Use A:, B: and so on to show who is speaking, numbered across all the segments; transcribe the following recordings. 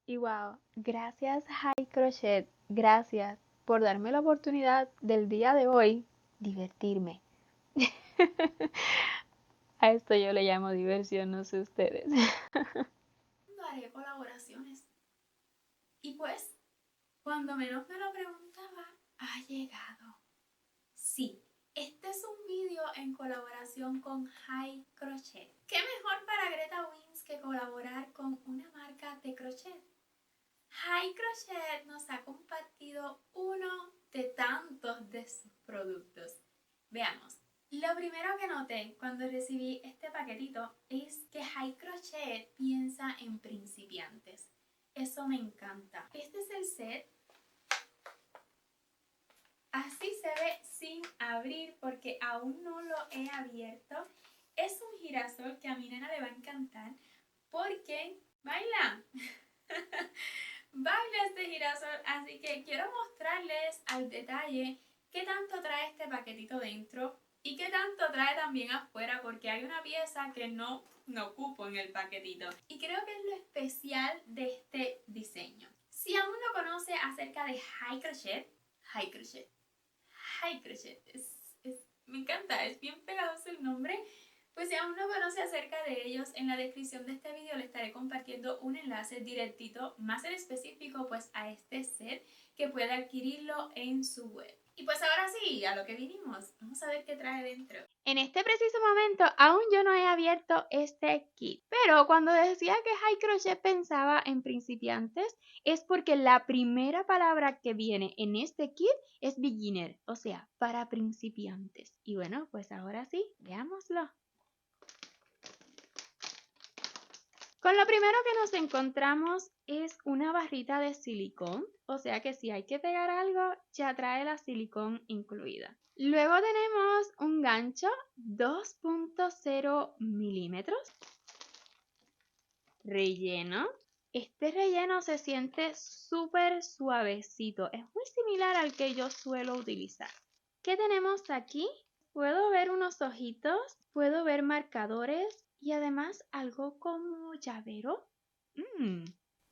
A: Y wow, gracias High Crochet, gracias por darme la oportunidad del día de hoy divertirme. A esto yo le llamo diversión, no sé ustedes.
B: Haré colaboraciones. Y pues, cuando menos me lo preguntaba, ha llegado. Sí, este es un vídeo en colaboración con High Crochet. ¿Qué mejor para Greta Wins que colaborar con una marca de crochet? High Crochet nos ha compartido uno de tantos de sus productos. Veamos. Lo primero que noté cuando recibí este paquetito es que High Crochet piensa en principiantes. Eso me encanta. Este es el set. Así se ve sin abrir porque aún no lo he abierto. Es un girasol que a mi nena le va a encantar porque baila. Baila este girasol, así que quiero mostrarles al detalle qué tanto trae este paquetito dentro y qué tanto trae también afuera porque hay una pieza que no ocupo en el paquetito y creo que es lo especial de este diseño. Si aún no conoce acerca de High Crochet, me encanta, es bien pegajoso el nombre. Pues si aún no conoce acerca de ellos, en la descripción de este video le estaré compartiendo un enlace directito, más en específico pues a este set, que puede adquirirlo en su web. Y pues ahora sí, a lo que vinimos, vamos a ver qué trae dentro.
A: En este preciso momento aún yo no he abierto este kit, pero cuando decía que High Crochet pensaba en principiantes es porque la primera palabra que viene en este kit es beginner, o sea, para principiantes. Y bueno, pues ahora sí, veámoslo. Con lo primero que nos encontramos es una barrita de silicón, o sea que si hay que pegar algo, ya trae la silicón incluida. Luego tenemos un gancho 2.0 milímetros. Relleno. Este relleno se siente súper suavecito, es muy similar al que yo suelo utilizar. ¿Qué tenemos aquí? Puedo ver unos ojitos, puedo ver marcadores y además algo como llavero.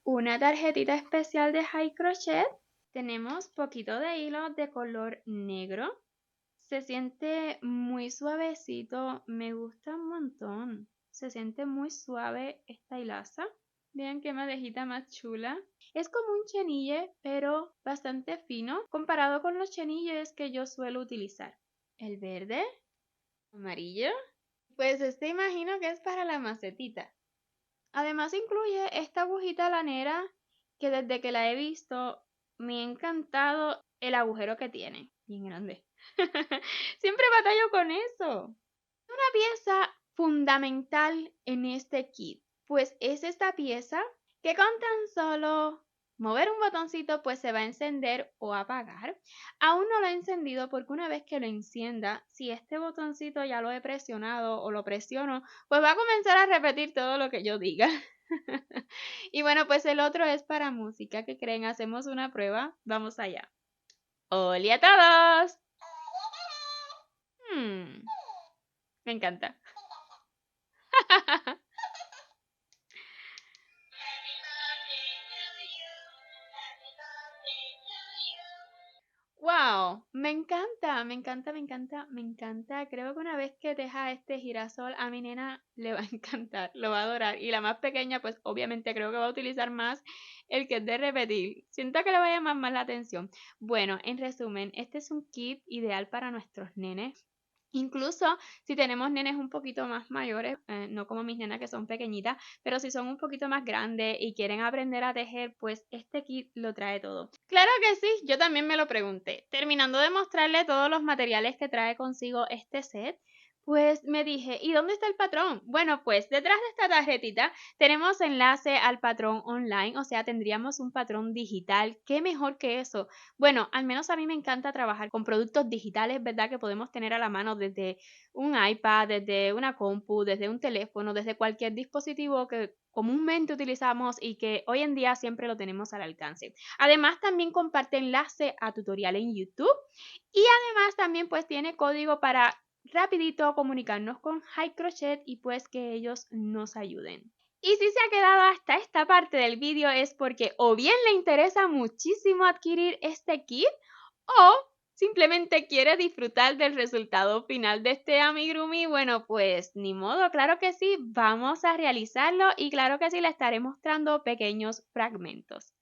A: Una tarjetita especial de High Crochet. Tenemos poquito de hilo de color negro. Se siente muy suavecito, me gusta un montón. Se siente muy suave esta hilaza. Vean qué madejita más chula. Es como un chenille, pero bastante fino comparado con los chenilles que yo suelo utilizar. El verde, amarillo. Pues este imagino que es para la macetita. Además incluye esta agujita lanera que desde que la he visto me ha encantado el agujero que tiene. Bien grande. Siempre batallo con eso. Una pieza fundamental en este kit, pues es esta pieza que con tan solo mover un botoncito pues se va a encender o apagar. Aún no lo he encendido porque una vez que lo encienda, si este botoncito ya lo he presionado o lo presiono, pues va a comenzar a repetir todo lo que yo diga. Y bueno, pues el otro es para música. ¿Qué creen? Hacemos una prueba. Vamos allá. ¡Hola a todos! Me encanta. Wow, me encanta, me encanta, me encanta, me encanta. Creo que una vez que deja este girasol a mi nena le va a encantar, lo va a adorar. Y la más pequeña, pues obviamente creo que va a utilizar más el que es de repetir. Siento que le va a llamar más la atención. Bueno, en resumen, este es un kit ideal para nuestros nenes. Incluso si tenemos nenes un poquito más mayores, no como mis nenas que son pequeñitas, pero si son un poquito más grandes y quieren aprender a tejer, pues este kit lo trae todo. Claro que sí, yo también me lo pregunté. Terminando de mostrarle todos los materiales que trae consigo este set, pues me dije, ¿y dónde está el patrón? Bueno, pues detrás de esta tarjetita tenemos enlace al patrón online, o sea, tendríamos un patrón digital. ¿Qué mejor que eso? Bueno, al menos a mí me encanta trabajar con productos digitales, ¿verdad? Que podemos tener a la mano desde un iPad, desde una compu, desde un teléfono, desde cualquier dispositivo que comúnmente utilizamos y que hoy en día siempre lo tenemos al alcance. Además, también comparte enlace a tutorial en YouTube y además también pues tiene código para rapidito comunicarnos con High Crochet y pues que ellos nos ayuden. Y si se ha quedado hasta esta parte del vídeo es porque o bien le interesa muchísimo adquirir este kit o simplemente quiere disfrutar del resultado final de este amigurumi. Bueno, pues ni modo, claro que sí, vamos a realizarlo y claro que sí le estaré mostrando pequeños fragmentos.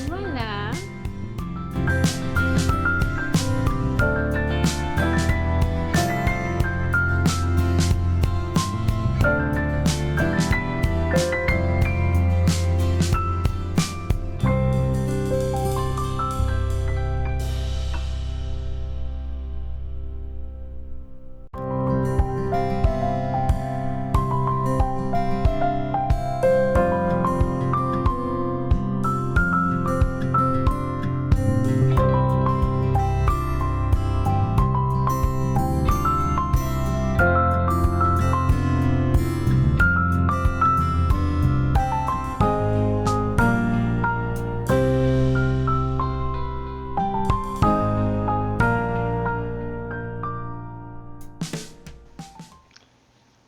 A: Voilà.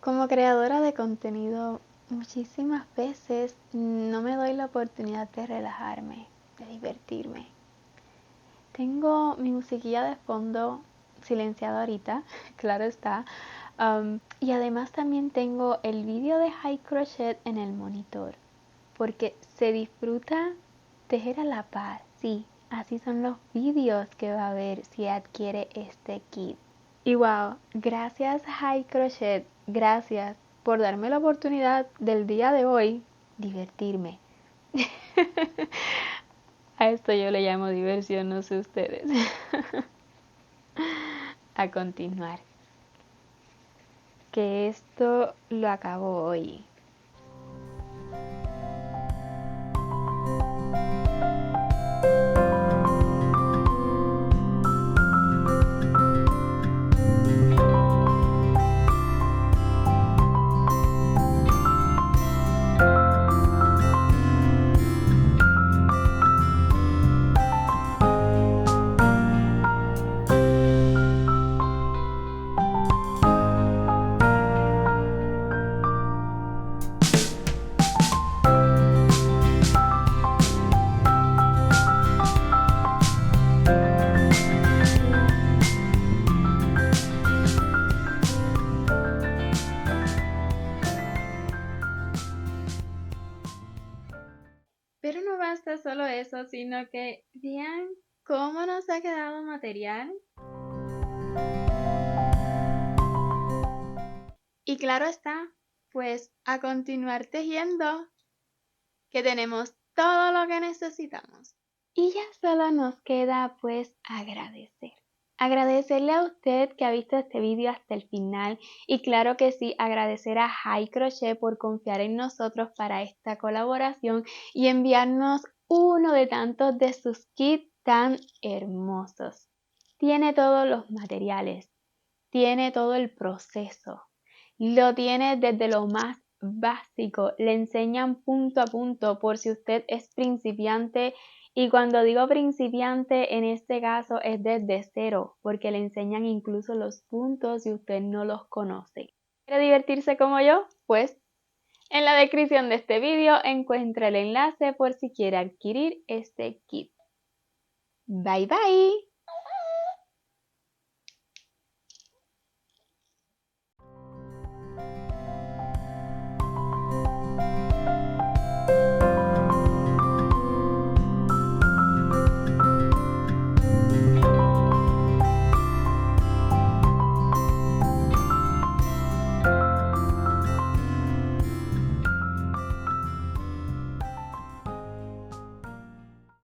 A: Como creadora de contenido, muchísimas veces no me doy la oportunidad de relajarme, de divertirme. Tengo mi musiquilla de fondo silenciada ahorita, claro está. Y además también tengo el vídeo de High Crochet en el monitor, porque se disfruta tejer a la par. Sí, así son los vídeos que va a ver si adquiere este kit. Y wow, gracias High Crochet, gracias por darme la oportunidad del día de hoy divertirme. A esto yo le llamo diversión, no sé ustedes. A continuar. Que esto lo acabo hoy. Pero no basta solo eso, sino que vean cómo nos ha quedado material. Y claro está, pues a continuar tejiendo, que tenemos todo lo que necesitamos. Y ya solo nos queda pues agradecer. Agradecerle a usted que ha visto este vídeo hasta el final y claro que sí, agradecer a High Crochet por confiar en nosotros para esta colaboración y enviarnos uno de tantos de sus kits tan hermosos. Tiene todos los materiales, tiene todo el proceso, lo tiene desde lo más básico, le enseñan punto a punto por si usted es principiante. Y cuando digo principiante, en este caso es desde cero, porque le enseñan incluso los puntos si usted no los conoce. ¿Quiere divertirse como yo? Pues en la descripción de este vídeo encuentra el enlace por si quiere adquirir este kit. Bye bye.